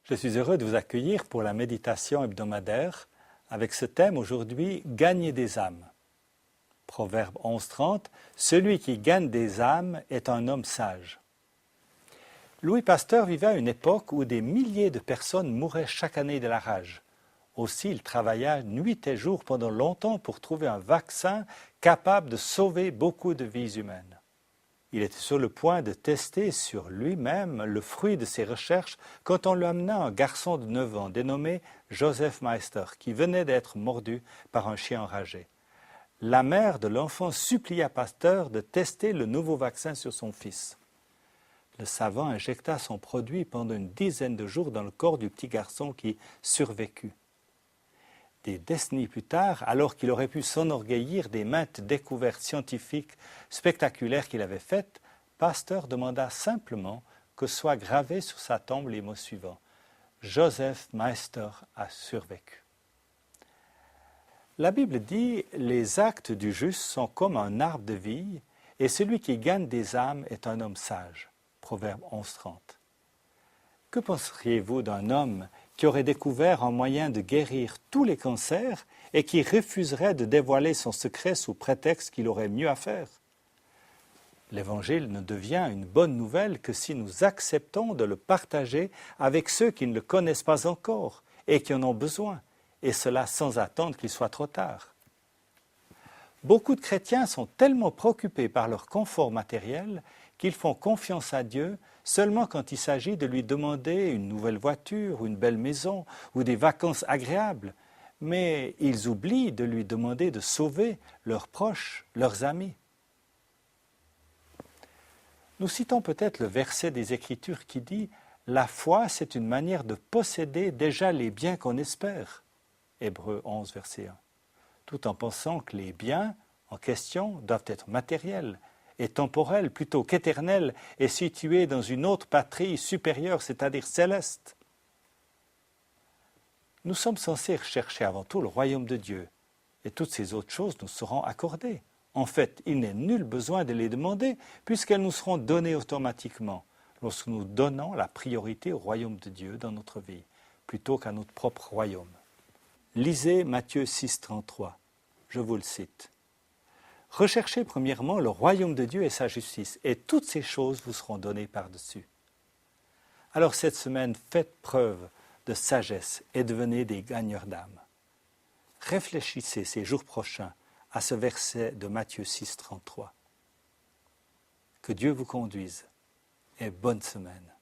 Je suis heureux de vous accueillir pour la méditation hebdomadaire avec ce thème aujourd'hui, gagner des âmes. Proverbe 11:30, celui qui gagne des âmes est un homme sage. Louis Pasteur vivait à une époque où des milliers de personnes mouraient chaque année de la rage. Aussi, il travailla nuit et jour pendant longtemps pour trouver un vaccin capable de sauver beaucoup de vies humaines. Il était sur le point de tester sur lui-même le fruit de ses recherches quand on lui amena un garçon de 9 ans dénommé Joseph Meister qui venait d'être mordu par un chien enragé. La mère de l'enfant supplia Pasteur de tester le nouveau vaccin sur son fils. Le savant injecta son produit pendant une dizaine de jours dans le corps du petit garçon qui survécut. Des décennies plus tard, alors qu'il aurait pu s'enorgueillir des maintes découvertes scientifiques spectaculaires qu'il avait faites, Pasteur demanda simplement que soit gravé sur sa tombe les mots suivants. Joseph Meister a survécu. La Bible dit « Les actes du juste sont comme un arbre de vie, et celui qui gagne des âmes est un homme sage. » Proverbe 11:30. Que penseriez-vous d'un homme qui aurait découvert un moyen de guérir tous les cancers et qui refuserait de dévoiler son secret sous prétexte qu'il aurait mieux à faire? L'Évangile ne devient une bonne nouvelle que si nous acceptons de le partager avec ceux qui ne le connaissent pas encore et qui en ont besoin, et cela sans attendre qu'il soit trop tard. Beaucoup de chrétiens sont tellement préoccupés par leur confort matériel qu'ils font confiance à Dieu seulement quand il s'agit de lui demander une nouvelle voiture, une belle maison ou des vacances agréables, mais ils oublient de lui demander de sauver leurs proches, leurs amis. Nous citons peut-être le verset des Écritures qui dit « La foi, c'est une manière de posséder déjà les biens qu'on espère » Hébreux 11, verset 1. Tout en pensant que les biens en question doivent être matériels et temporels plutôt qu'éternels et situés dans une autre patrie supérieure, c'est-à-dire céleste. Nous sommes censés rechercher avant tout le royaume de Dieu et toutes ces autres choses nous seront accordées. En fait, il n'est nul besoin de les demander puisqu'elles nous seront données automatiquement lorsque nous donnons la priorité au royaume de Dieu dans notre vie plutôt qu'à notre propre royaume. Lisez Matthieu 6:33, je vous le cite. Recherchez premièrement le royaume de Dieu et sa justice, et toutes ces choses vous seront données par-dessus. Alors cette semaine, faites preuve de sagesse et devenez des gagneurs d'âme. Réfléchissez ces jours prochains à ce verset de Matthieu 6:33. Que Dieu vous conduise et bonne semaine.